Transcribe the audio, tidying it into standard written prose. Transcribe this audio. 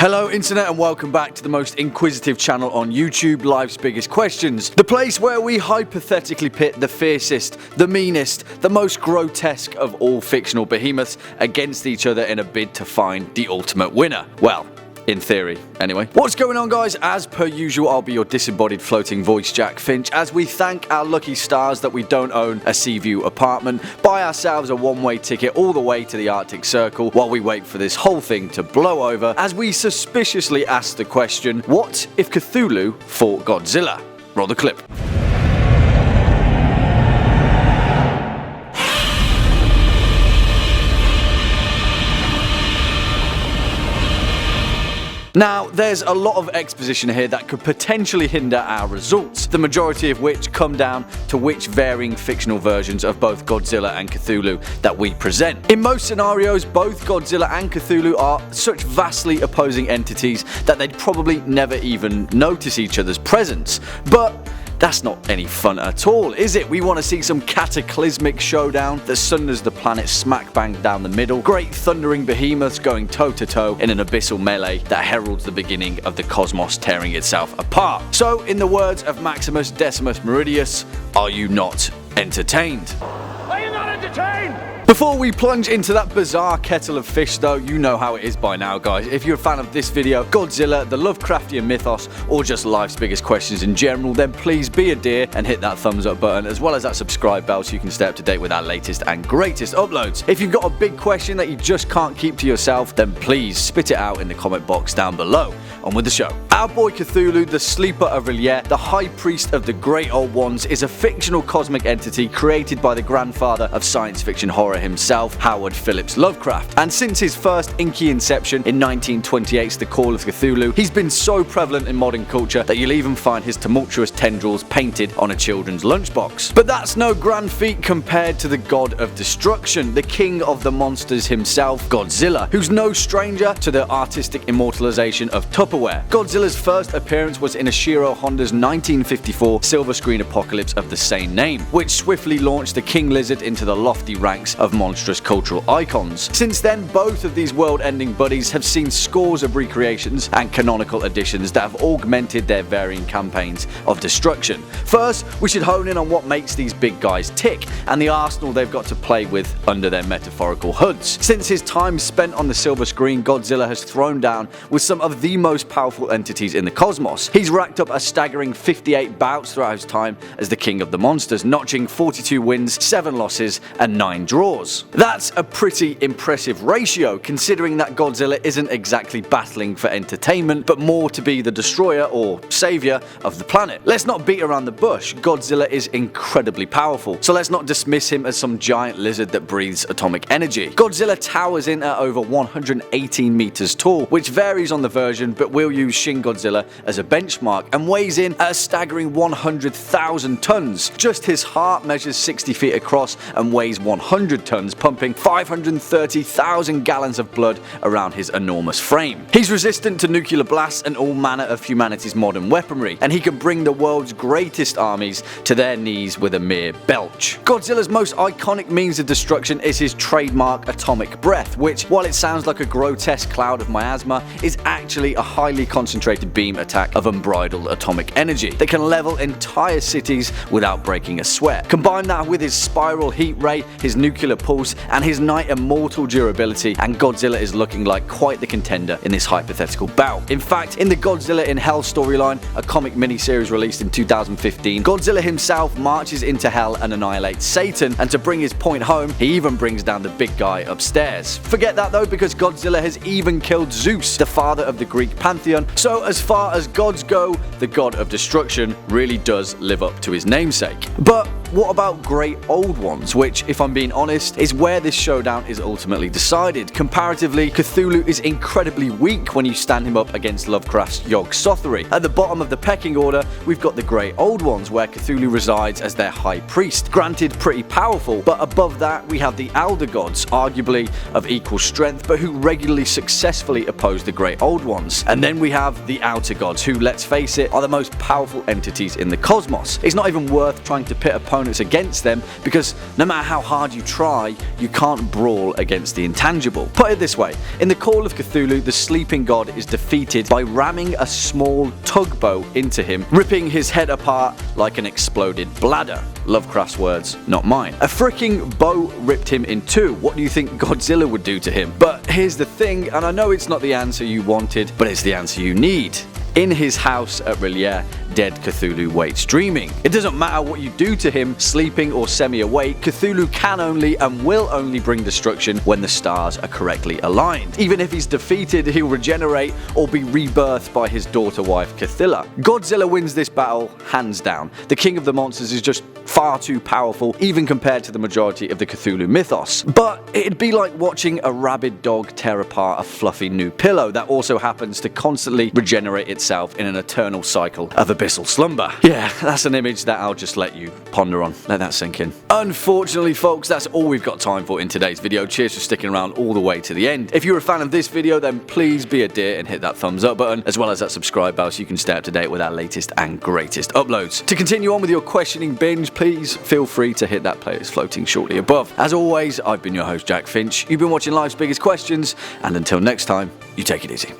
Hello internet and welcome back to the most inquisitive channel on YouTube, Life's Biggest Questions. The place where we hypothetically pit the fiercest, the meanest, the most grotesque of all fictional behemoths against each other in a bid to find the ultimate winner. Well, in theory, anyway. What's going on, guys? As per usual, I'll be your disembodied floating voice, Jack Finch, as we thank our lucky stars that we don't own a sea view apartment, buy ourselves a one-way ticket all the way to the Arctic Circle while we wait for this whole thing to blow over, as we suspiciously ask the question, what if Cthulhu fought Godzilla? Roll the clip. Now, there's a lot of exposition here that could potentially hinder our results, the majority of which come down to which varying fictional versions of both Godzilla and Cthulhu that we present. In most scenarios, both Godzilla and Cthulhu are such vastly opposing entities that they'd probably never even notice each other's presence. But that's not any fun at all, is it? We want to see some cataclysmic showdown that sunders the planet smack bang down the middle, great thundering behemoths going toe to toe in an abyssal melee that heralds the beginning of the cosmos tearing itself apart. So, in the words of Maximus Decimus Meridius, are you not entertained? Are you not entertained? Before we plunge into that bizarre kettle of fish though, you know how it is by now, guys. If you're a fan of this video, Godzilla, the Lovecraftian mythos, or just Life's Biggest Questions in general, then please be a dear and hit that thumbs up button as well as that subscribe bell so you can stay up to date with our latest and greatest uploads. If you've got a big question that you just can't keep to yourself, then please spit it out in the comment box down below. On with the show. Our boy Cthulhu, the sleeper of R'lyeh, the high priest of the great old ones, is a fictional cosmic entity created by the grandfather of science fiction horror himself, Howard Phillips Lovecraft. And since his first inky inception in 1928's The Call of Cthulhu, he's been so prevalent in modern culture that you'll even find his tumultuous tendrils painted on a children's lunchbox. But that's no grand feat compared to the god of destruction, the king of the monsters himself, Godzilla, who's no stranger to the artistic immortalization of Tupperware. Godzilla's first appearance was in Ishiro Honda's 1954 silver screen apocalypse of the same name, which swiftly launched the king lizard into the lofty ranks of monstrous cultural icons. Since then, both of these world-ending buddies have seen scores of recreations and canonical additions that have augmented their varying campaigns of destruction. First, we should hone in on what makes these big guys tick, and the arsenal they've got to play with under their metaphorical hoods. Since his time spent on the silver screen, Godzilla has thrown down with some of the most powerful entities in the cosmos. He's racked up a staggering 58 bouts throughout his time as the king of the monsters, notching 42 wins, 7 losses, and 9 draws. That's a pretty impressive ratio, considering that Godzilla isn't exactly battling for entertainment, but more to be the destroyer or savior of the planet. Let's not beat around the bush. Godzilla is incredibly powerful, so let's not dismiss him as some giant lizard that breathes atomic energy. Godzilla towers in at over 118 meters tall, which varies on the version, but we'll use Shin Godzilla as a benchmark, and weighs in at a staggering 100,000 tons. Just his heart measures 60 feet across and weighs 100 tons, pumping 530,000 gallons of blood around his enormous frame. He's resistant to nuclear blasts and all manner of humanity's modern weaponry, and he can bring the world's greatest armies to their knees with a mere belch. Godzilla's most iconic means of destruction is his trademark atomic breath, which, while it sounds like a grotesque cloud of miasma, is actually a highly concentrated beam attack of unbridled atomic energy that can level entire cities without breaking a sweat. Combine that with his spiral heat ray, his nuclear pulse, and his nigh immortal durability, and Godzilla is looking like quite the contender in this hypothetical bout. In fact, in the Godzilla in Hell storyline, a comic miniseries released in 2015, Godzilla himself marches into hell and annihilates Satan, and to bring his point home, he even brings down the big guy upstairs. Forget that though, because Godzilla has even killed Zeus, the father of the Greek pantheon, so as far as gods go, the god of destruction really does live up to his namesake. But what about great old ones, which, if I'm being honest, is where this showdown is ultimately decided. Comparatively, Cthulhu is incredibly weak when you stand him up against Lovecraft's Yog-Sothory. At the bottom of the pecking order, we've got the great old ones, where Cthulhu resides as their high priest. Granted, pretty powerful, but above that we have the elder gods, arguably of equal strength, but who regularly successfully oppose the great old ones. And then we have the outer gods, who, let's face it, are the most powerful entities in the cosmos. It's not even worth trying to pit opponents opponents against them, because no matter how hard you try, you can't brawl against the intangible. Put it this way, in the Call of Cthulhu, the sleeping god is defeated by ramming a small tugboat into him, ripping his head apart like an exploded bladder. Lovecraft's words, not mine. A freaking boat ripped him in two. What do you think Godzilla would do to him? But here's the thing, and I know it's not the answer you wanted, but it's the answer you need. In his house at R'lyeh, dead Cthulhu waits dreaming. It doesn't matter what you do to him, sleeping or semi-awake, Cthulhu can only and will only bring destruction when the stars are correctly aligned. Even if he's defeated, he'll regenerate or be rebirthed by his daughter wife Cthulhu. Godzilla wins this battle hands down. The king of the monsters is just far too powerful, even compared to the majority of the Cthulhu mythos. But it'd be like watching a rabid dog tear apart a fluffy new pillow that also happens to constantly regenerate itself in an eternal cycle of abyssal slumber. Yeah, that's an image that I'll just let you ponder on. Let that sink in. Unfortunately, folks, that's all we've got time for in today's video. Cheers for sticking around all the way to the end. If you're a fan of this video, then please be a dear and hit that thumbs up button, as well as that subscribe bell so you can stay up to date with our latest and greatest uploads. To continue on with your questioning binge, please feel free to hit that playlist floating shortly above. As always, I've been your host, Jack Finch. You've been watching Life's Biggest Questions, and until next time, you take it easy.